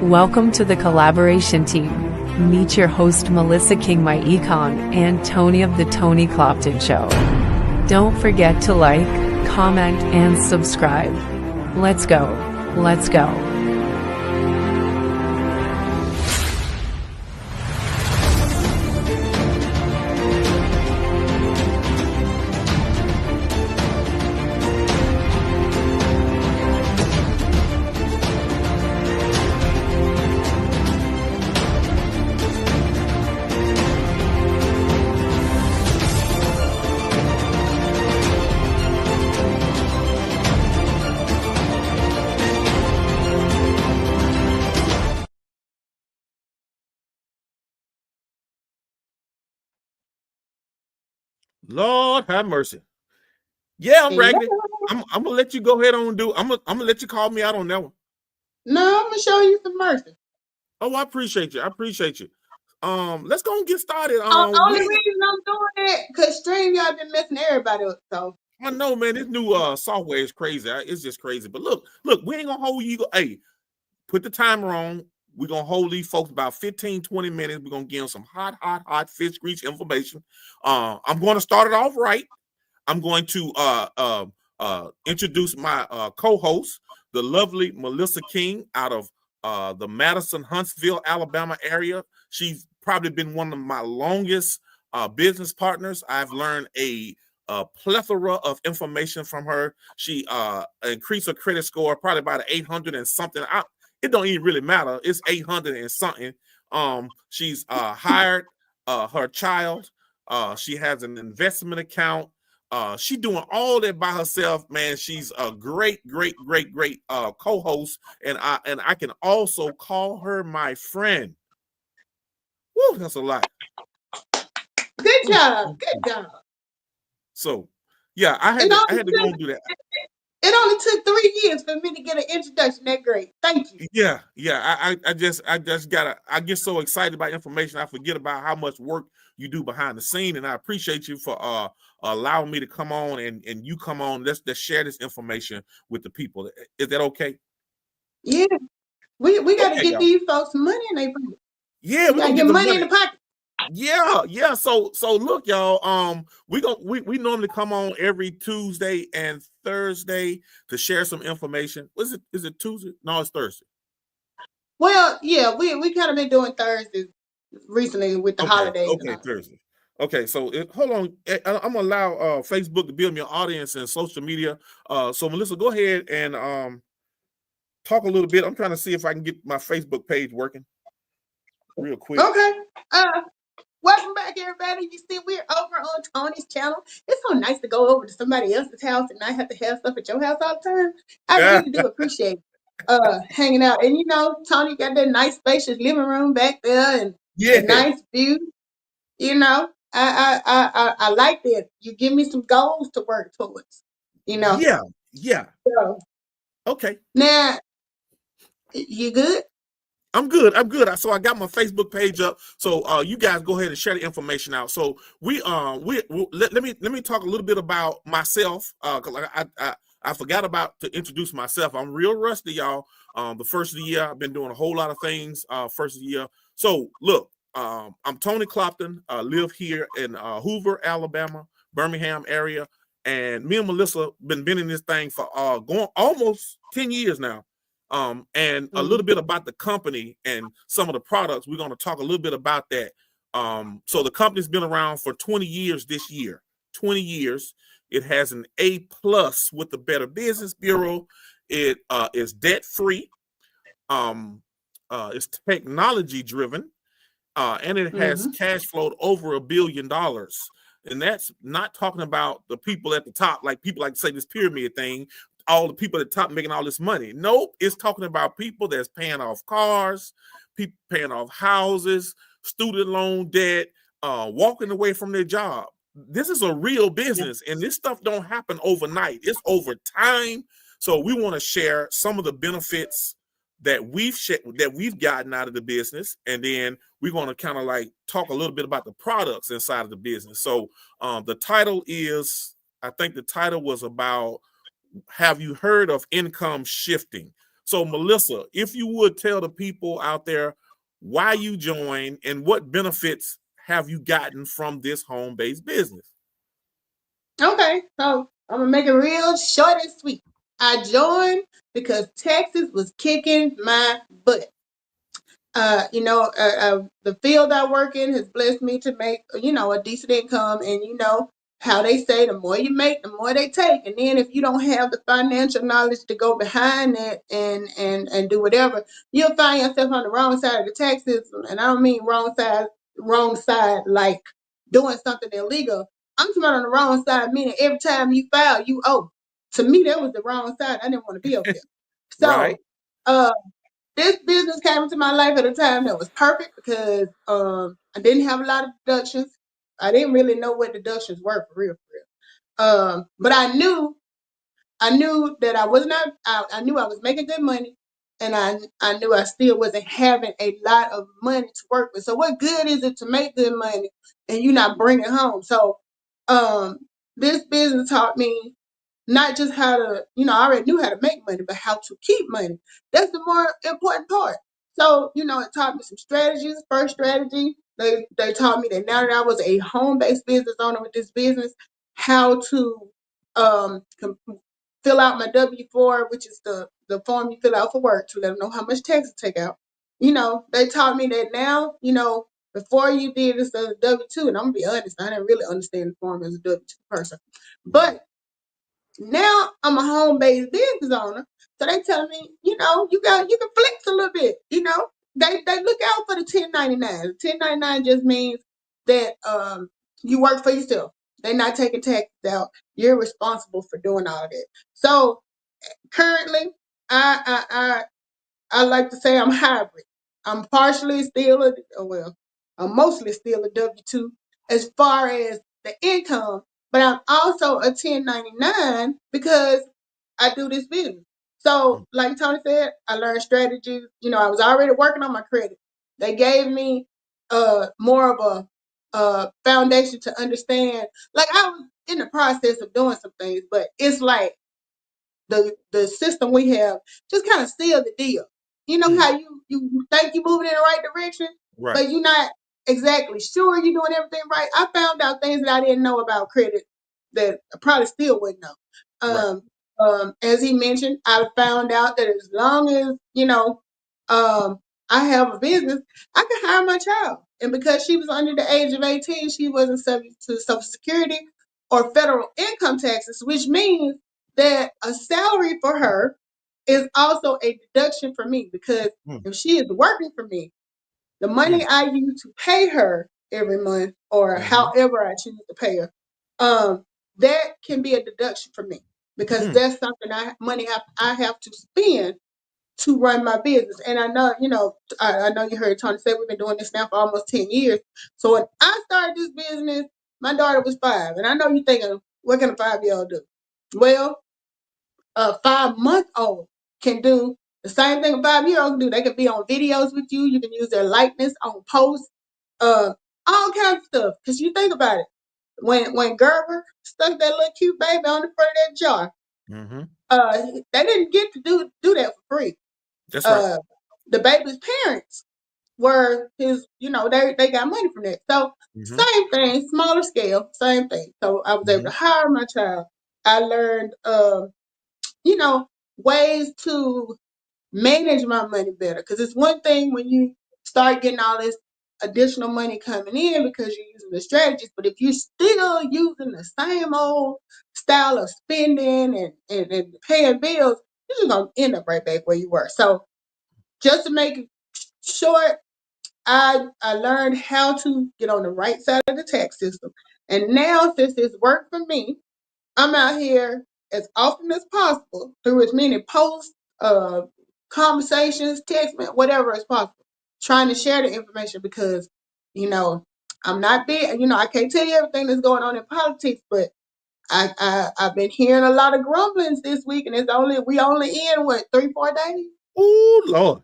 Welcome to the collaboration team. Meet your host Melissa King, my econ, and Tony of the Tony Clopton Show. Don't forget to like, comment, and subscribe. Let's go. Let's go. Lord have mercy. Yeah, I'm raggedy. Hello. I'm gonna let you go ahead on and do. I'm gonna let you call me out on that one. No, I'm gonna show you some mercy. Oh, I appreciate you. I appreciate you. Let's go and get started. Only reason I'm doing it because StreamYard been messing everybody up. So I know, man, this new software is crazy. It's just crazy. But look, we ain't gonna hold you. Hey, put the timer on. We're gonna hold these folks about 15, 20 minutes. We're gonna give them some hot fish grease information. I'm gonna start it off right. I'm going to introduce my co-host, the lovely Melissa King out of the Madison, Huntsville, Alabama area. She's probably been one of my longest business partners. I've learned a plethora of information from her. She increased her credit score probably about 800 and something. It don't even really matter. It's 800 and something. She's hired her child. She has an investment account. She doing all that by herself, man. She's a great co-host, and I can also call her my friend. Woo, that's a lot. good job. So, yeah, I had to go and do that. It only took 3 years for me to get an introduction that great. Thank you. Yeah. I get so excited about information, I forget about how much work you do behind the scene, and I appreciate you for allowing me to come on and you come on. Let's share this information with the people. Is that okay? Yeah, we got to get y'all. these folks money in their pocket. Yeah, we got to get money in the pocket. Yeah. So look, y'all. We normally come on every Tuesday and Thursday to share some information. Is it Tuesday? No, it's Thursday. Well, yeah, we kind of been doing Thursdays recently with the holidays. Okay, Thursday. Okay, so hold on. I'm gonna allow Facebook to build me an audience and social media. So Melissa, go ahead and talk a little bit. I'm trying to see if I can get my Facebook page working real quick. Okay. Welcome back, everybody. You see, we're over on Tony's channel. It's so nice to go over to somebody else's house and not have to have stuff at your house all the time. I really do appreciate hanging out. And Tony got that nice spacious living room back there and a nice view. I like that. You give me some goals to work towards. Yeah. So, okay. Now, you good? I'm good. So I got my Facebook page up. So you guys go ahead and share the information out. So let me talk a little bit about myself. Cause I forgot to introduce myself. I'm real rusty, y'all. The first of the year, I've been doing a whole lot of things. First of the year. So look, I'm Tony Clopton. Live here in Hoover, Alabama, Birmingham area, and me and Melissa been in this thing for going almost 10 years now. And a little bit about the company and some of the products. We're going to talk a little bit about that. So the company's been around for 20 years this year. 20 years. It has an A+ with the Better Business Bureau. It is debt-free. It's technology-driven. And it has cash flowed over $1 billion. And that's not talking about the people at the top, like people like to say this pyramid thing, all the people at the top making all this money. Nope, it's talking about people that's paying off cars, people paying off houses, student loan debt, walking away from their job. This is a real business, and this stuff don't happen overnight. It's over time. So we want to share some of the benefits that we've gotten out of the business, and then we're going to kind of like talk a little bit about the products inside of the business. So the title is, I think the title was about, have you heard of income shifting? So Melissa, if you would tell the people out there why you joined and what benefits have you gotten from this home-based business? Okay, so I'm gonna make it real short and sweet. I joined because Texas was kicking my butt. The field I work in has blessed me to make, a decent income. And how they say, the more you make, the more they take. And then if you don't have the financial knowledge to go behind that and do whatever, you'll find yourself on the wrong side of the tax system. And I don't mean wrong side like doing something illegal. I'm talking about on the wrong side, meaning every time you file, you owe. To me, that was the wrong side. I didn't want to be over there. Right. So, uh, this business came into my life at a time that was perfect because I didn't have a lot of deductions. I didn't really know what deductions were for real, for real. But I knew that I was not. I knew I was making good money, and I knew I still wasn't having a lot of money to work with. So what good is it to make good money and you not bring it home? So um, this business taught me not just how to, I already knew how to make money, but how to keep money. That's the more important part. So, it taught me some strategies. First strategy, they taught me that now that I was a home-based business owner with this business, how to fill out my W-4, which is the form you fill out for work to let them know how much tax to take out. They taught me that now, before you did this as a W-2, and I'm gonna be honest, I didn't really understand the form as a W-2 person. But now I'm a home-based business owner, so they tell me, you can flex a little bit. They look out for the 1099. 1099 just means that you work for yourself. They're not taking taxes out. You're responsible for doing all of that. So currently, I like to say I'm hybrid. I'm partially still I'm mostly still a W-2 as far as the income, but I'm also a 1099 because I do this business. So, like Tony said, I learned strategies. I was already working on my credit. They gave me more of a foundation to understand. Like I was in the process of doing some things, but it's like the system we have just kind of sealed the deal. You know how you think you're moving in the right direction, Right. but you're not exactly sure you're doing everything right. I found out things that I didn't know about credit that I probably still wouldn't know. Right. As he mentioned, I found out that as long as I have a business, I can hire my child, and because she was under the age of 18, she wasn't subject to Social Security or federal income taxes, which means that a salary for her is also a deduction for me because if she is working for me, the money I use to pay her every month or however I choose to pay her, that can be a deduction for me because that's something I have to spend to run my business. And I know, I know you heard Tony say we've been doing this now for almost 10 years. So when I started this business, my daughter was 5. And I know you're thinking, what can a 5-year-old do? Well, a 5-month-old can do the same thing a 5-year-old can do. They can be on videos with you. You can use their likeness on posts, all kinds of stuff. Because you think about it, when Gerber stuck that little cute baby on the front of that jar, they didn't get to do that for free. That's right. The baby's parents were his, they got money from that. So same thing, smaller scale, same thing. So I was able to hire my child. I learned ways to manage my money better. Because it's one thing when you start getting all this additional money coming in because you're using the strategies, but if you're still using the same old style of spending and paying bills, you're just gonna end up right back where you were. So just to make it short, I learned how to get on the right side of the tax system. And now since it's worked for me, I'm out here as often as possible through as many posts, conversations, text, whatever is possible, trying to share the information because, I'm not big. I can't tell you everything that's going on in politics, but I've been hearing a lot of grumblings this week, and we only in what 3-4 days. Oh Lord,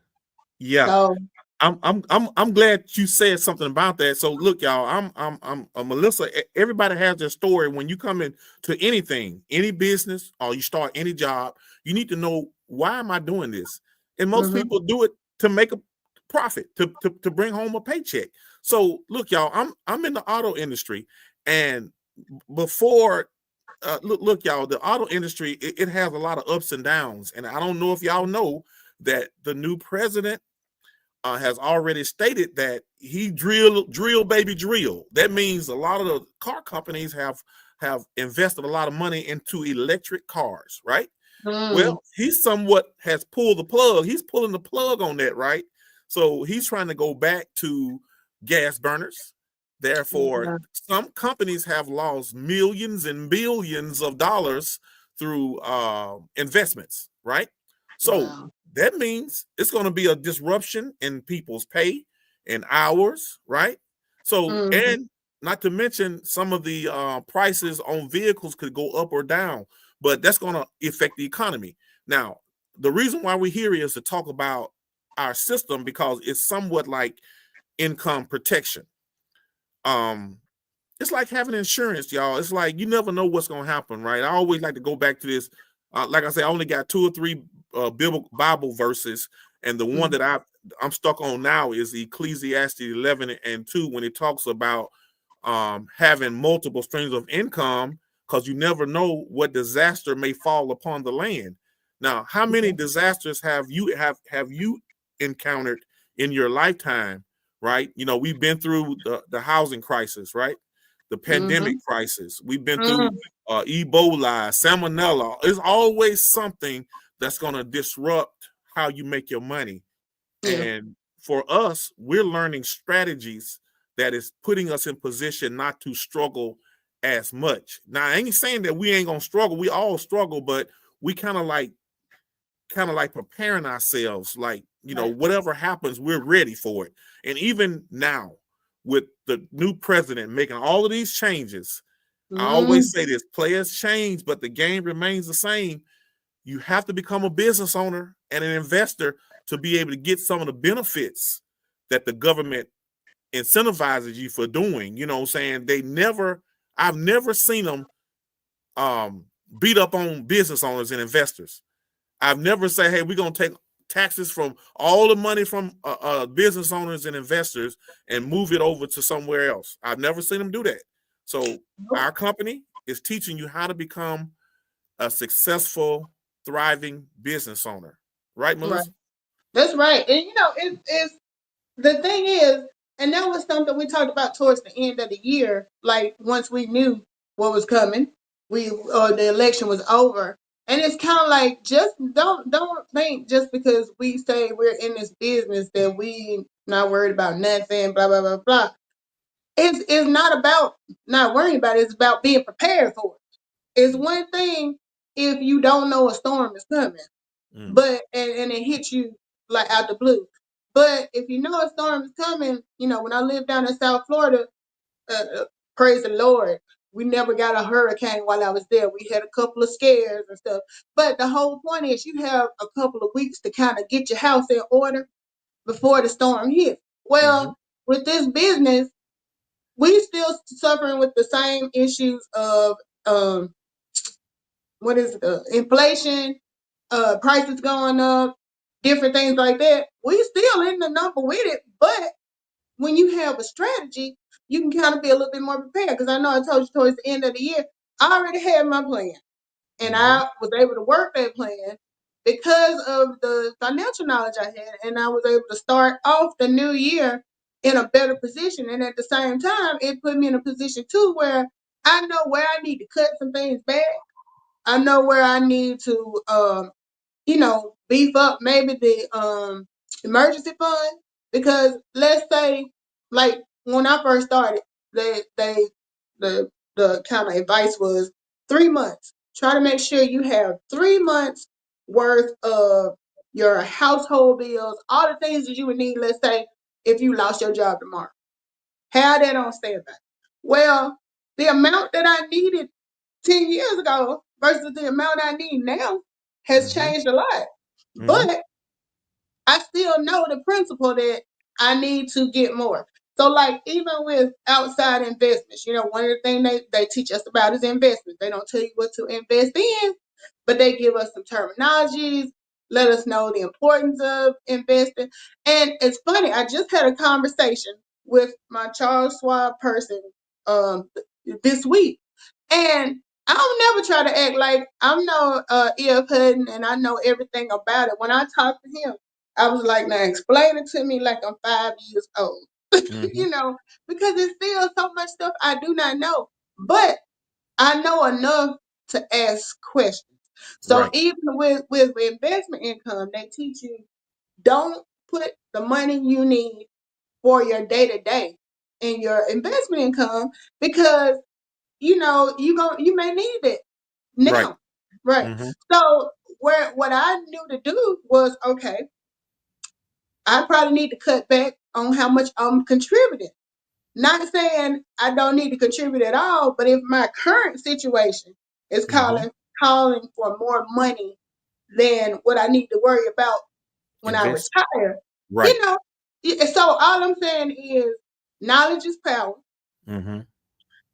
yeah. So I'm glad you said something about that. So look, y'all, I'm Melissa. Everybody has their story. When you come into anything, any business, or you start any job, you need to know, why am I doing this? And most people do it to make a profit, to bring home a paycheck. So look, y'all, I'm in the auto industry, and before look, y'all, the auto industry, it has a lot of ups and downs. And I don't know if y'all know that the new president has already stated that he drill baby drill. That means a lot of the car companies have invested a lot of money into electric cars, right? Well, he somewhat has pulled the plug. He's pulling the plug on that, right? So he's trying to go back to gas burners. Therefore, some companies have lost millions and billions of dollars through investments, right? So that means it's going to be a disruption in people's pay and hours, right? So, and not to mention some of the prices on vehicles could go up or down, but that's going to affect the economy. Now, the reason why we're here is to talk about our system, because it's somewhat like income protection. It's like having insurance, y'all. It's like you never know what's going to happen, right? I always like to go back to this. Like I said, I only got 2 or 3 Bible verses, and the one that I'm stuck on now is Ecclesiastes 11:2, when it talks about having multiple streams of income, because you never know what disaster may fall upon the land. Now, how many disasters have you encountered in your lifetime, right? You know, we've been through the housing crisis, right? The pandemic crisis. We've been through Ebola, salmonella. It's always something that's going to disrupt how you make your money. And for us, we're learning strategies that is putting us in position not to struggle as much. Now, I ain't saying that we ain't gonna struggle. We all struggle, but we kind of like preparing ourselves, like, you know, whatever happens, we're ready for it. And even now, with the new president making all of these changes, I always say this: players change, but the game remains the same. You have to become a business owner and an investor to be able to get some of the benefits that the government incentivizes you for doing. You know what I'm saying? I've never seen them beat up on business owners and investors. I've never say, hey, we're going to take taxes from all the money from business owners and investors and move it over to somewhere else. I've never seen them do that. So our company is teaching you how to become a successful, thriving business owner. Right, Melissa? Right. That's right. And you know, it's the thing is, and that was something we talked about towards the end of the year. Like once we knew what was coming, the election was over, and it's kind of like, just don't think just because we say we're in this business that we not worried about nothing. Blah blah blah blah. It's not about not worrying about it. It's about being prepared for it. It's one thing if you don't know a storm is coming, but and it hits you like out the blue. But if you know a storm is coming, you know, when I lived down in South Florida, praise the Lord, we never got a hurricane while I was there. We had a couple of scares and stuff. But the whole point is you have a couple of weeks to kind of get your house in order before the storm hits. Well, with this business, we still suffering with the same issues of what is it, inflation, prices going up, different things like that. We still in the number with it, but when you have a strategy, you can kind of be a little bit more prepared. Because I know I told you towards the end of the year, I already had my plan, and I was able to work that plan because of the financial knowledge I had, and I was able to start off the new year in a better position. And at the same time, it put me in a position too where I know where I need to cut some things back. I know where I need to beef up maybe the emergency fund, because let's say, like when I first started, the kind of advice was 3 months. Try to make sure you have 3 months worth of your household bills, all the things that you would need. Let's say if you lost your job tomorrow, have that on standby. Well, the amount that I needed 10 years ago versus the amount I need now has changed a lot. But I still know the principle that I need to get more. So, like, even with outside investments, you know, one of the things they teach us about is investments. They don't tell you what to invest in, but they give us some terminologies. let us know the importance of investing. And it's funny, I just had a conversation with my Charles Schwab person this week. And I don't never try to act like I'm no ear Hutton and I know everything about it. When I talked to him, I was like, now explain it to me like I'm 5 years old. Mm-hmm. You know, because there's still so much stuff I do not know. But I know enough to ask questions. So Right. even with investment income, they teach you don't put the money you need for your day to day in your investment income because you may need it Right. now. Right. Mm-hmm. So what I knew to do was okay, I probably need to cut back on how much I'm contributing. Not saying I don't need to contribute at all, but if my current situation is Mm-hmm. calling for more money than what I need to worry about when I Invest. retire, Right. you know. So all I'm saying is knowledge is power. Mm-hmm.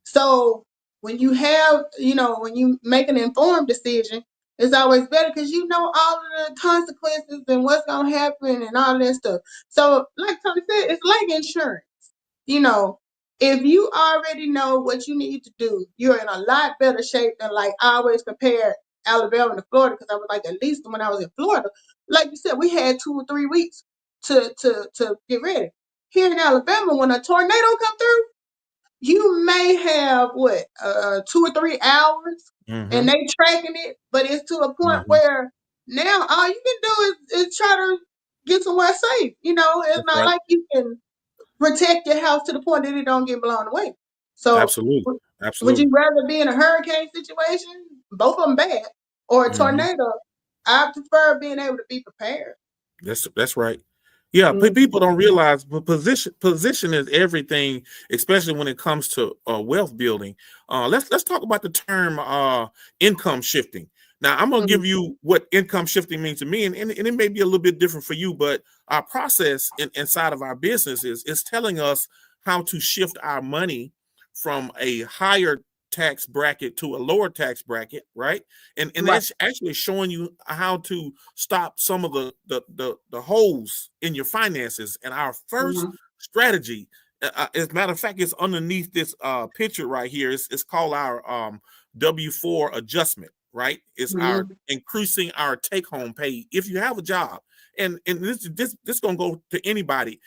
So when you make an informed decision, it's always better because you know all of the consequences and what's gonna happen and all that stuff. So, like Tony said, it's like insurance. You know, if you already know what you need to do, you're in a lot better shape than like I always compare Alabama to Florida because I was like, at least when I was in Florida, like you said, we had 2 or 3 weeks to get ready. Here in Alabama, when a tornado come through, you may have 2 or 3 hours Mm-hmm. and they tracking it, but it's to a point Mm-hmm. where now all you can do is try to get somewhere safe. It's That's not right. like you can protect your house to the point that it don't get blown away. So Absolutely. would you Absolutely. rather be in a hurricane situation, both of them bad, or a Mm-hmm. tornado? I prefer being able to be prepared. That's right. Yeah, Mhm. people don't realize, but position is everything, especially when it comes to wealth building. Let's talk about the term income shifting. Now, I'm gonna Mhm. give you what income shifting means to me, and it may be a little bit different for you, but our process inside of our business is telling us how to shift our money from a higher tax bracket to a lower tax bracket, right? And Right. it's actually showing you how to stop some of the holes in your finances. And our first Mhm. strategy, as a matter of fact, it's underneath this picture right here. It's called our W-4 adjustment, right? It's our Mhm. increasing our take home pay if you have a job. And this gonna go to anybody.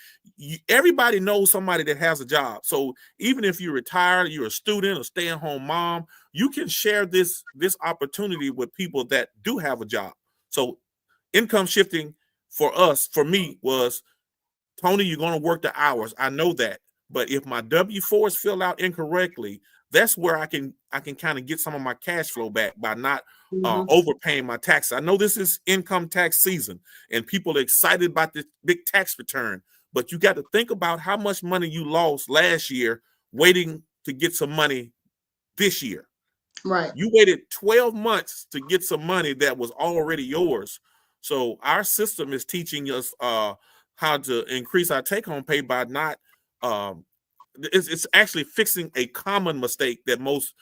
Everybody knows somebody that has a job. So even if you're retired, you're a student, a stay-at-home mom, you can share this opportunity with people that do have a job. So income shifting for me was, Tony, you're going to work the hours. I know that. But if my W-4 is filled out incorrectly, that's where I can kind of get some of my cash flow back by not Mhm. overpaying my taxes. I know this is income tax season and people are excited about this big tax return, but you got to think about how much money you lost last year waiting to get some money this year. Right. You waited 12 months to get some money that was already yours. So our system is teaching us how to increase our take-home pay by not. Um, it's actually fixing a common mistake that most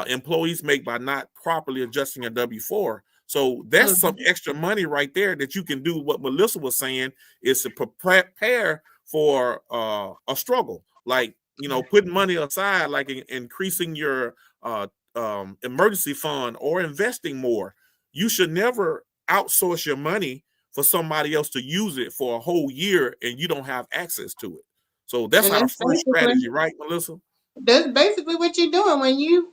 employees make by not properly adjusting a W-4. So that's some Mhm. extra money right there that you can do. What Melissa was saying is to prepare for a struggle, like putting money aside, like increasing your emergency fund or investing more. You should never outsource your money for somebody else to use it for a whole year and you don't have access to it. So that's And our that's first basically strategy, right, Melissa? That's basically what you're doing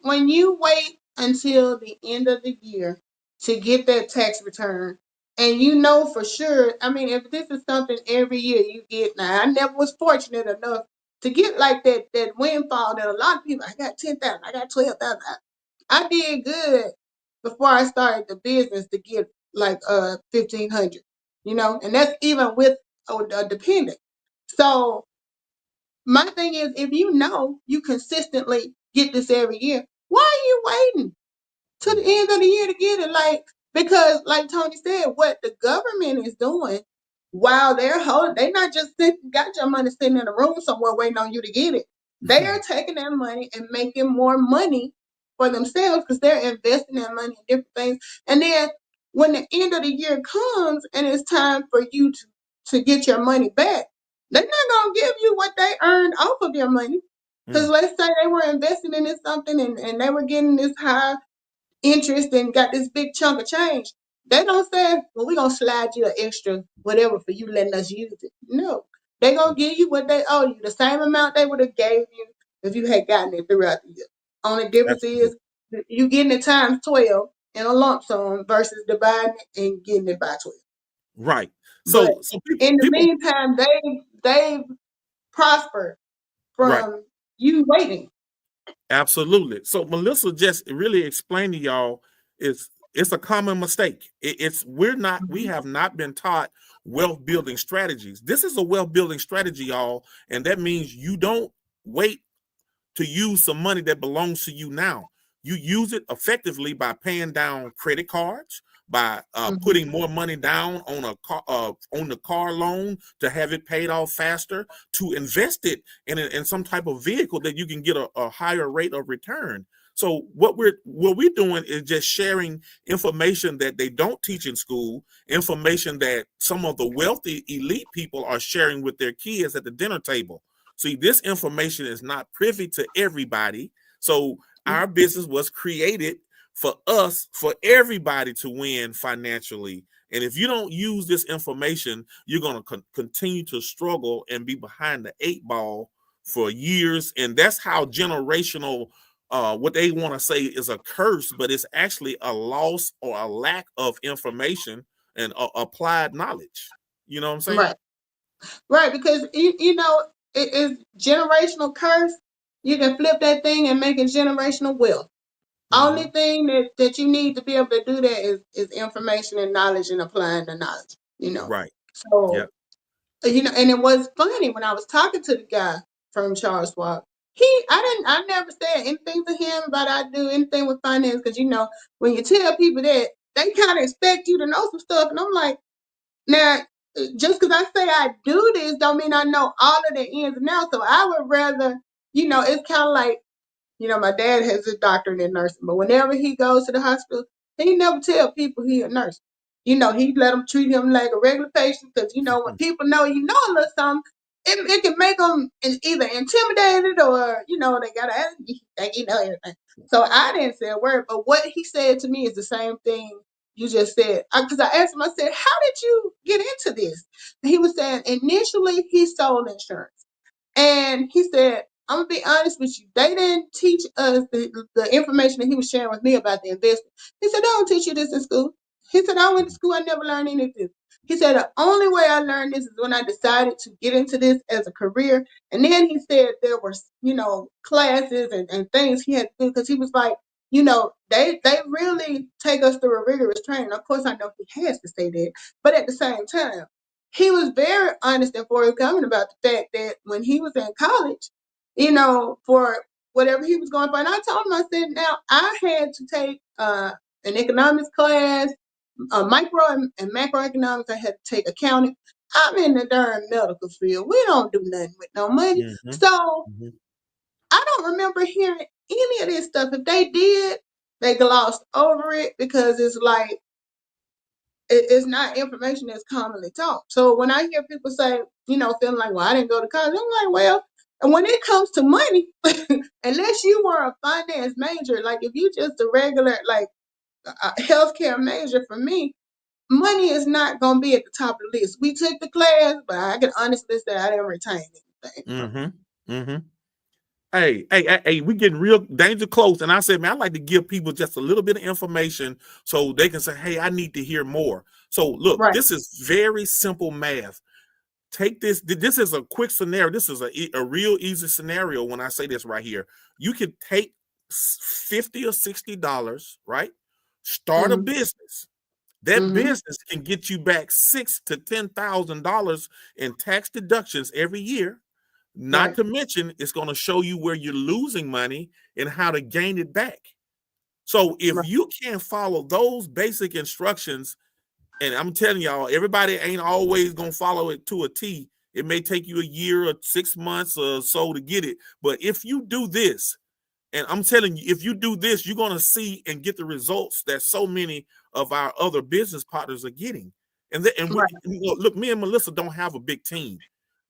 when you wait until the end of the year to get that tax return, and you know for sure. I mean, if this is something every year you get, now I never was fortunate enough to get like that windfall that a lot of people. I got 10,000, I got 12,000. I did good before I started the business to get like 1,500, and that's even with a dependent. So my thing is, if you know you consistently get this every year, why are you waiting to the end of the year to get it? Because like Tony said, what the government is doing while they're holding, they not just got your money sitting in a room somewhere waiting on you to get it. They are taking that money and making more money for themselves because they're investing that money in different things. And then when the end of the year comes and it's time for you to get your money back, they're not gonna give you what they earned off of your money. Because let's say they were investing in this something and they were getting this high interest and got this big chunk of change. They don't say, well, we're gonna slide you an extra whatever for you letting us use it. No. They're gonna give you what they owe you, the same amount they would have gave you if you had gotten it throughout the year. Only difference Absolutely. is you getting it times 12 in a lump sum versus dividing it and getting it by 12. Right. But So in the people meantime, they've prospered right. from you waiting. Absolutely. So Melissa just really explained to y'all it's a common mistake. We have not been taught wealth building strategies. This is a wealth building strategy, y'all, and that means you don't wait to use some money that belongs to you now. You use it effectively by paying down credit cards, by putting more money down on the car loan to have it paid off faster, to invest it in some type of vehicle that you can get a higher rate of return. So what we're doing is just sharing information that they don't teach in school, information that some of the wealthy elite people are sharing with their kids at the dinner table. See, this information is not privy to everybody. So our business was created for us, for everybody to win financially. And if you don't use this information, you're going to continue to struggle and be behind the 8 ball for years. And that's how generational, what they want to say is a curse, but it's actually a loss or a lack of information and applied knowledge. You know what I'm saying? Right. Right, because you know it is generational curse. You can flip that thing and make it generational wealth. Only Mm-hmm. thing that you need to be able to do that is information and knowledge and applying the knowledge. You know, Right. so Yep. you know, and it was funny when I was talking to the guy from Charles Schwab. I never said anything to him about I do anything with finance because you know when you tell people that they kind of expect you to know some stuff, and I'm like. Now, just because I say I do this, don't mean I know all of the ins and outs. So I would rather, you know, it's kind of like you know, my dad has a doctorate in nursing, but whenever he goes to the hospital, he never tell people he a nurse. You know, he let them treat him like a regular patient because, you know, when people know you know a little something, it can make them either intimidated or, you know, they got to think you know everything. So I didn't say a word, but what he said to me is the same thing you just said. Because I asked him, I said, how did you get into this? And he was saying initially he sold insurance. And he said, I'm gonna be honest with you. They didn't teach us the information that he was sharing with me about the investment. He said, they don't teach you this in school. He said, I went to school, I never learned anything. He said, the only way I learned this is when I decided to get into this as a career. And then he said there were, you know, classes and things he had to do because he was like, you know, they really take us through a rigorous training. Of course, I know he has to say that, but at the same time, he was very honest and forthcoming about the fact that when he was in college, you know, for whatever he was going for, and I told him, I said, now I had to take an economics class, micro and macroeconomics. I had to take accounting. I'm in the darn medical field. We don't do nothing with no money. Mm-hmm. So Mm-hmm. I don't remember hearing any of this stuff. If they did, they glossed over it because it's like, it's not information that's commonly taught. So when I hear people say, you know, feeling like, well, I didn't go to college, I'm like, well, and when it comes to money, unless you were a finance major, like if you just a regular, like a healthcare major for me, money is not going to be at the top of the list. We took the class, but I can honestly say I didn't retain anything from it. Mm-hmm. Mm-hmm. Hey, we getting real danger close. And I said, man, I like to give people just a little bit of information so they can say, hey, I need to hear more. So look, Right. this is very simple math. Take this. This is a quick scenario. This is a real easy scenario when I say this right here. You could take $50 or $60, right? Start a Mm-hmm. business. That Mm-hmm. business can get you back $6,000 to $10,000 in tax deductions every year. Not Right. to mention, it's going to show you where you're losing money and how to gain it back. So if Right. you can't follow those basic instructions, and I'm telling y'all, everybody ain't always going to follow it to a T. It may take you a year or 6 months or so to get it. But if you do this, and I'm telling you, if you do this, you're going to see and get the results that so many of our other business partners are getting. And Right. look, me and Melissa don't have a big team,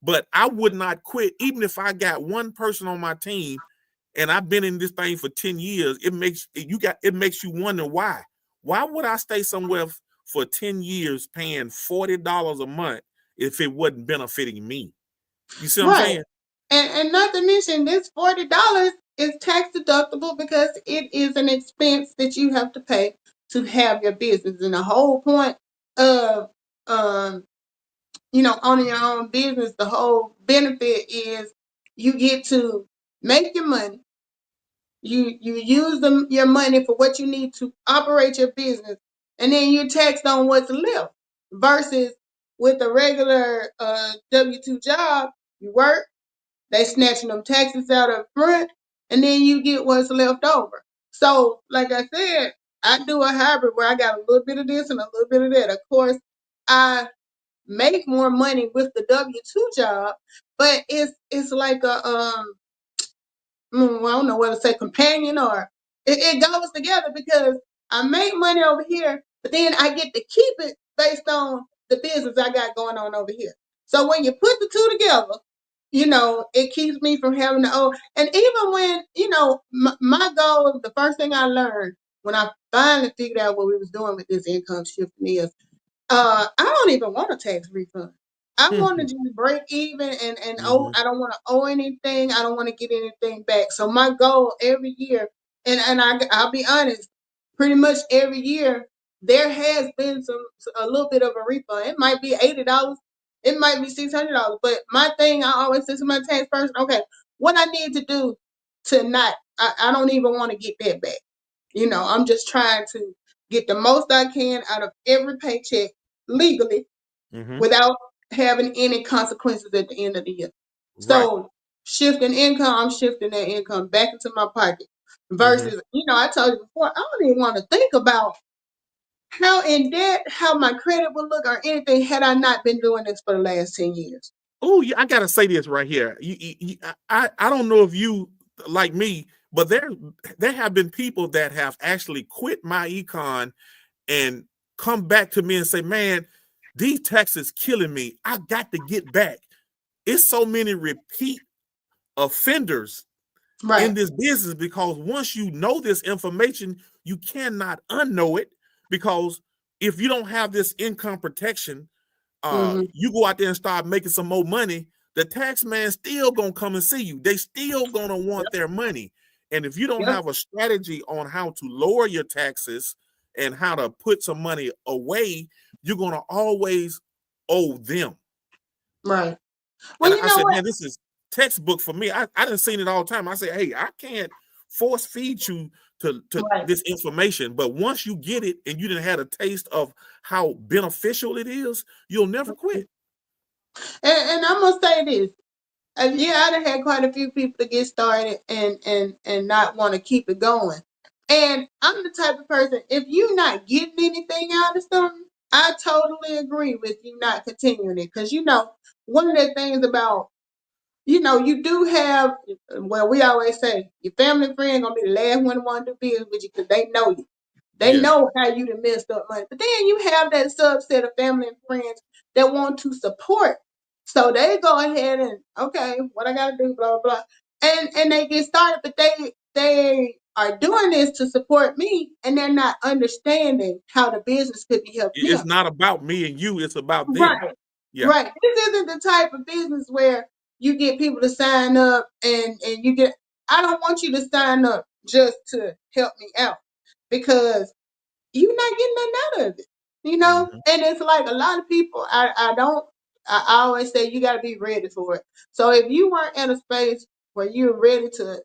but I would not quit even if I got one person on my team and I've been in this thing for 10 years. It makes you wonder why. Why would I stay somewhere for 10 years paying $40 a month if it wasn't benefiting me? You see what I'm Right. saying? And not to mention this $40 is tax deductible because it is an expense that you have to pay to have your business. And the whole point of owning your own business, the whole benefit is you get to make your money. You use your money for what you need to operate your business, and then you're taxed on what's left. Versus with a regular W-2 job, you work, they snatching them taxes out up front, and then you get what's left over. So, like I said, I do a hybrid where I got a little bit of this and a little bit of that. Of course, I make more money with the W-2 job, but it's like a I don't know what to say, companion, or it goes together because I make money over here, but then I get to keep it based on the business I got going on over here. So when you put the two together, it keeps me from having to owe. And even when, my goal, the first thing I learned when I finally figured out what we was doing with this income shifting is I don't even want a tax refund. I want to just break even and Mhm. I don't want to owe anything. I don't want to get anything back. So my goal every year, I'll be honest, pretty much every year there has been a little bit of a refund. It might be $80, it might be $600. But my thing, I always say to my tax person, okay, what I need to do to not, I don't even want to get that back. I'm just trying to get the most I can out of every paycheck legally Mhm. without having any consequences at the end of the year. Right. So shifting income, I'm shifting that income back into my pocket. Mhm. Versus, I told you before, I don't even want to think about how in debt, how my credit would look or anything had I not been doing this for the last 10 years. Oh, yeah, I gotta say this right here. I don't know if you like me, but there have been people that have actually quit my econ and come back to me and say, "Man, these taxes killing me. I got to get back." It's so many repeat offenders in Right. this business because once you know this information, you cannot unknow it because if you don't have this income protection, Mm-hmm. you go out there and start making some more money, the tax man still gonna come and see you. They still gonna want Yep. their money. And if you don't Yep. have a strategy on how to lower your taxes and how to put some money away, you're gonna always owe them. Right. Well, And you I know said, what? man, this is textbook for me. I didn't seen it all the time. I said, hey, I can't force feed you to Right. this information. But once you get it and you didn't have a taste of how beneficial it is, you'll never quit. And I'm gonna say this. Yeah, I done had quite a few people to get started and not want to keep it going. And I'm the type of person, if you're not getting anything out of something, I totally agree with you not continuing it. Because one of the things about, you do have, well, we always say your family and friend gonna be the last one to want to do business with you because they know you. They Yes. know how you done messed up money. But then you have that subset of family and friends that want to support. So they go ahead and, okay, what I gotta do, blah, blah, blah. And they get started, but they are doing this to support me and they're not understanding how the business could be helping It's them. not about me and you, it's about them. Right. Yeah. Right. This isn't the type of business where you get people to sign up and you get, I don't want you to sign up just to help me out because you're not getting nothing out of it. Mhm. And it's like a lot of people, I always say you got to be ready for it. So if you weren't in a space where you're ready to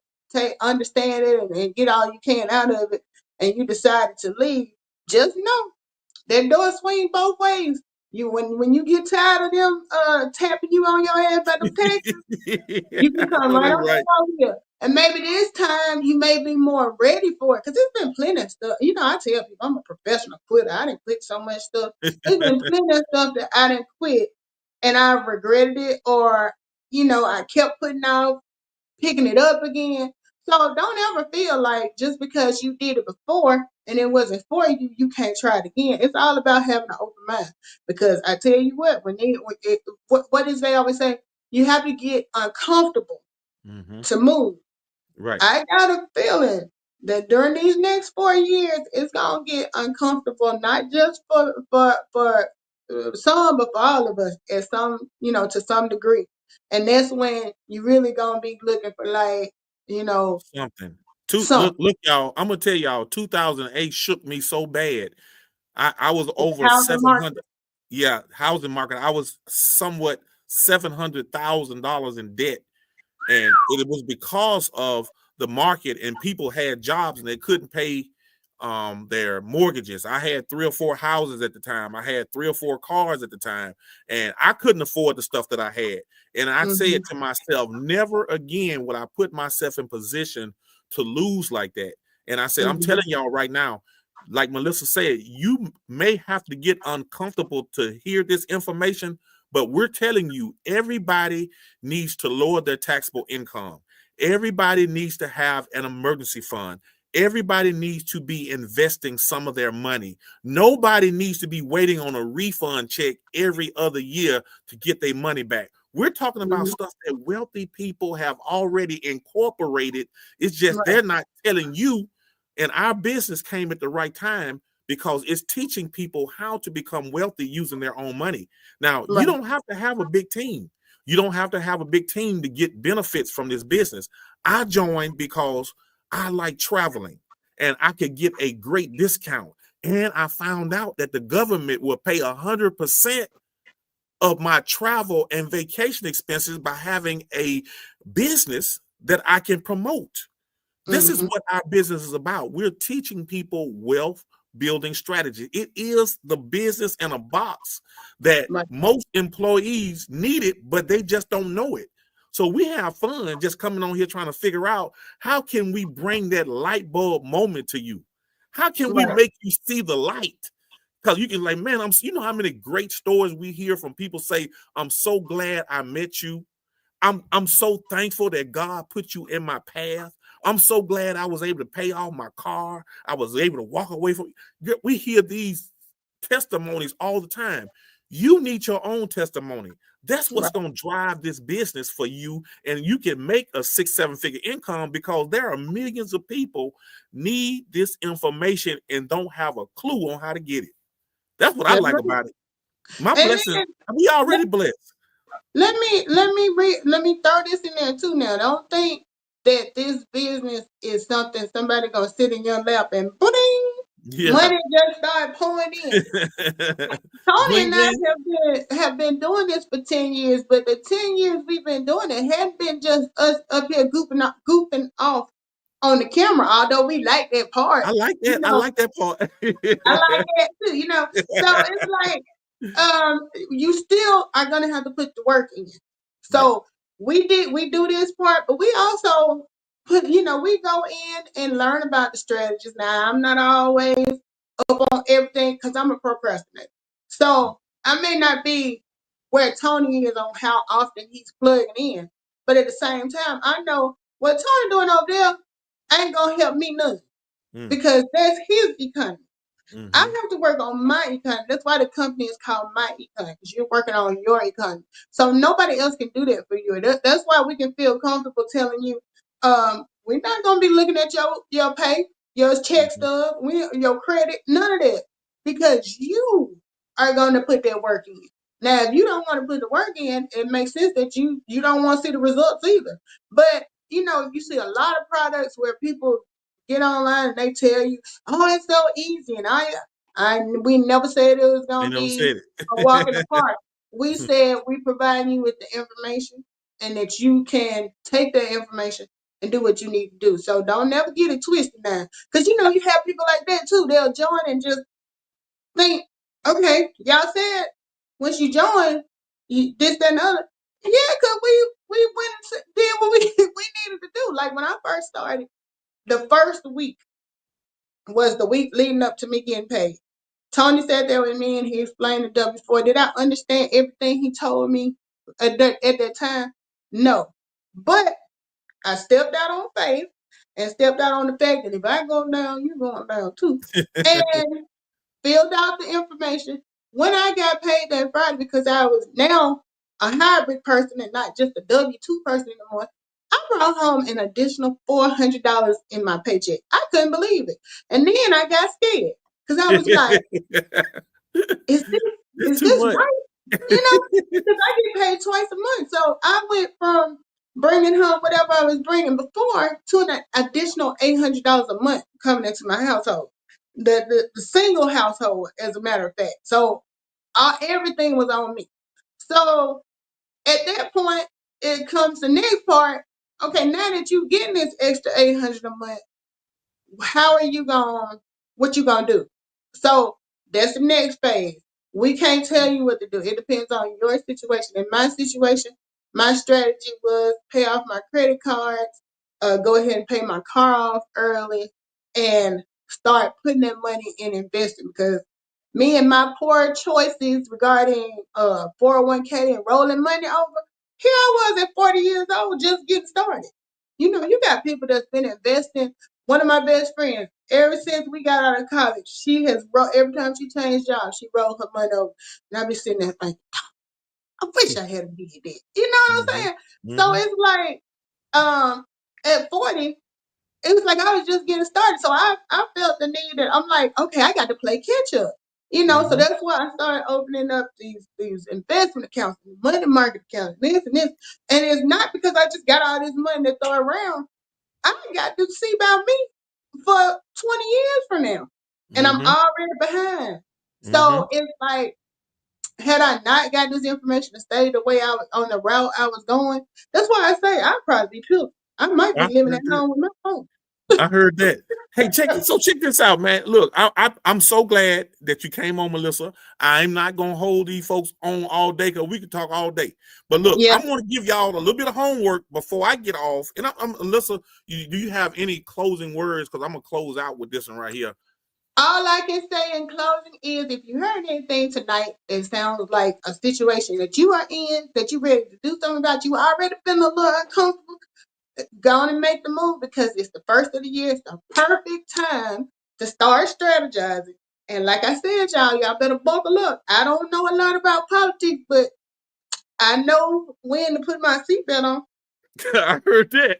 understand it and get all you can out of it, and you decided to leave, just know that door swing both ways. When you get tired of them tapping you on your ass by them taxes, you can come No, right that's on right. back over here. And maybe this time you may be more ready for it. Because there's been plenty of stuff. I tell people I'm a professional quitter. I didn't quit so much stuff. There's been plenty of stuff that I didn't quit and I regretted it or, I kept putting off picking it up again. So don't ever feel like just because you did it before and it wasn't for you, you can't try it again. It's all about having an open mind. Because I tell you what, what is they always say? You have to get uncomfortable Mm-hmm. to move. Right. I got a feeling that during these next 4 years, it's gonna get uncomfortable, not just for some, but for all of us at some, to some degree. And that's when you really gonna be looking for like, Something. something. Look, y'all. I'm gonna tell y'all. 2008 shook me so bad. I was The over housing market. 700. Yeah, housing market. I was somewhat $700,000 in debt, and it was because of the market and people had jobs and they couldn't pay their mortgages. I had 3 or 4 houses at the time. I had 3 or 4 cars at the time, and I couldn't afford the stuff that I had. And I Mm-hmm. said to myself, never again would I put myself in position to lose like that. And I said, I'm Mm-hmm. telling y'all right now, like Melissa said, you may have to get uncomfortable to hear this information, but we're telling you, everybody needs to lower their taxable income. Everybody needs to have an emergency fund. Everybody needs to be investing some of their money. Nobody needs to be waiting on a refund check every other year to get their money back. We're talking about Mm-hmm. stuff that wealthy people have already incorporated. It's just Right. they're not telling you. And our business came at the right time because it's teaching people how to become wealthy using their own money. Now, you Right. don't have to have a big team. You don't have to have a big team to get benefits from this business. I joined because I like traveling and I could get a great discount. And I found out that the government will pay 100% of my travel and vacation expenses by having a business that I can promote. This is Mm-hmm. what our business is about. We're teaching people wealth building strategy. It is the business in a box that Right. most employees need it, but they just don't know it. So we have fun just coming on here trying to figure out how can we bring that light bulb moment to you? How can we Right. make you see the light? Because you can like, man, you know how many great stories we hear from people say, I'm so glad I met you. I'm so thankful that God put you in my path. I'm so glad I was able to pay off my car. I was able to walk away from. We hear these testimonies all the time. You need your own testimony. That's what's Right. going to drive this business for you, and you can make a 6-7 figure income because there are millions of people need this information and don't have a clue on how to get it. That's what I That's like right. about it. My And blessing, then we already blessed. let me throw this in there too. Now, don't think that this business is something somebody gonna sit in your lap and bling, Yeah. money just start pouring in. Tony Bling and I bling. have been doing this for 10 years, but the 10 years we've been doing it hadn't been just us up here goofing off on the camera. Although we like that part, I like you that. I know, like that part. I like that too. So it's like you still are gonna have to put the work in. Yeah. So we do this part, but we also we go in and learn about the strategies. Now I'm not always up on everything because I'm a procrastinator. So I may not be where Tony is on how often he's plugging in. But at the same time, I know what Tony doing over there ain't gonna help me none Mm, because that's his economy. I mm-hmm. have to work on my economy. That's why the company is called My Economy, because you're working on your economy. So nobody else can do that for you. That's why we can feel comfortable telling you, we're not gonna be looking at your pay, your check Mm-hmm. stub, your credit, none of that, because you are gonna put that work in. Now, if you don't want to put the work in, it makes sense that you don't want to see the results either. But you see a lot of products where people get online and they tell you, oh, it's so easy. And we never said it was They gonna never be said a walk in the it. park. We said we provide you with the information and that you can take that information and do what you need to do. So don't never get it twisted now. Because you have people like that too. They'll join and just think, okay, y'all said once you join, this, that, and the other. Yeah, because we went and did what we needed to do. Like when I first started, the first week was the week leading up to me getting paid. Tony sat there with me and he explained the W-4. Did I understand everything he told me at that time? No. But I stepped out on faith and stepped out on the fact that if I go down, you're going down too. And filled out the information. When I got paid that Friday, because I was now a hybrid person and not just a W-2 person anymore, I brought home an additional $400 in my paycheck. I couldn't believe it. And then I got scared because I was like, is this, It's is too this much. right? Because I get paid twice a month. So I went from bringing home whatever I was bringing before to an additional $800 a month coming into my household. The single household, as a matter of fact. So everything was on me. So at that point, it comes the next part. Okay, now that you getting this extra 800 a month, how are you going? What you gonna do? So that's the next phase. We can't tell you what to do. It depends on your situation. In my situation, my strategy was pay off my credit cards, go ahead and pay my car off early, and start putting that money in investing, because me and my poor choices regarding 401k and rolling money over, here I was at 40 years old just getting started. You got people that's been investing. One of my best friends, ever since we got out of college, she has every time she changed jobs, she rolled her money over. And I be sitting there thinking, I wish I had did that. You know what I'm saying? So it's like, at 40, it was like I was just getting started. So I felt the need that I'm like, okay, I got to play catch up. So that's why I started opening up these investment accounts, money market accounts, this and this. And it's not because I just got all this money to throw around. I got to see about me for 20 years from now. And I'm already behind. So it's like, had I not got this information and stayed the way I was on the route I was going, that's why I say I'd probably be pills. I might be living at home with my phone. I heard that. Hey, check this out, man. Look, I'm so glad that you came on, Melissa. I'm not gonna hold these folks on all day because we could talk all day. But look, Yeah. I'm gonna give y'all a little bit of homework before I get off. And Melissa, do you have any closing words? Because I'm gonna close out with this one right here. All I can say in closing is, if you heard anything tonight that sounds like a situation that you are in, that you're ready to do something about, you already feeling a little uncomfortable, go on and make the move, because it's the first of the year. It's the perfect time to start strategizing. And like I said, y'all better buckle up. I don't know a lot about politics, but I know when to put my seatbelt on. I heard that.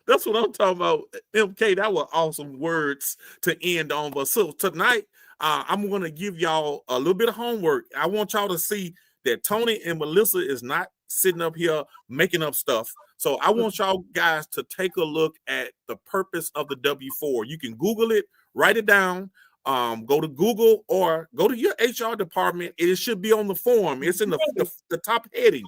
That's what I'm talking about. MK, that were awesome words to end on. But so tonight, I'm going to give y'all a little bit of homework. I want y'all to see that Tony and Melissa is not sitting up here making up stuff. So I want y'all guys to take a look at the purpose of the W-4. You can Google it, write it down. Go to Google or go to your HR department. It should be on the form. It's in the top heading.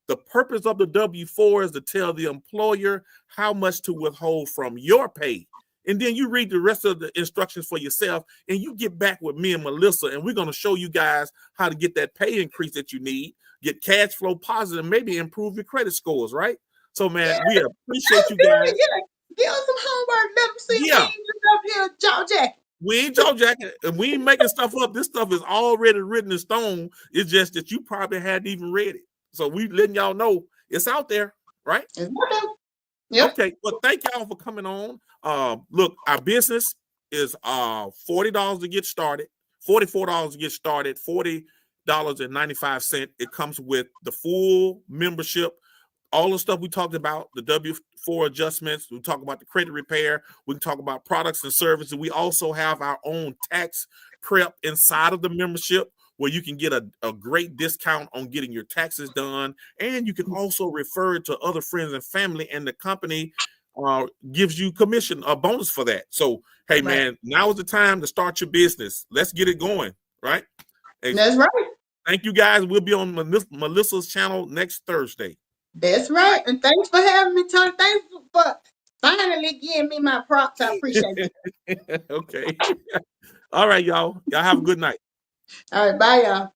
The purpose of the W-4 is to tell the employer how much to withhold from your pay. And then you read the rest of the instructions for yourself, and you get back with me and Melissa, and we're going to show you guys how to get that pay increase that you need, get cash flow positive, maybe improve your credit scores, right? So, man, we appreciate you guys. Give us some homework. Let them see we ain't just up here jaw jacking. We ain't jaw jacking, and we ain't making stuff up. This stuff is already written in stone. It's just that you probably hadn't even read it. So we letting y'all know it's out there, right? Yep. Okay. Well, thank y'all for coming on. Look, our business is $40 to get started, $44 to get started, $40.95. It comes with the full membership. All the stuff we talked about, the W-4 adjustments, we talk about the credit repair, we can talk about products and services. We also have our own tax prep inside of the membership, where you can get a great discount on getting your taxes done. And you can also refer it to other friends and family, and the company gives you commission, a bonus for that. So, hey, man, now is the time to start your business. Let's get it going, right? Hey, that's right. Thank you, guys. We'll be on Melissa's channel next Thursday. That's right. And thanks for having me, Tony. Thanks for finally giving me my props. I appreciate it. Okay. All right, y'all. Y'all have a good night. All right. Bye, y'all.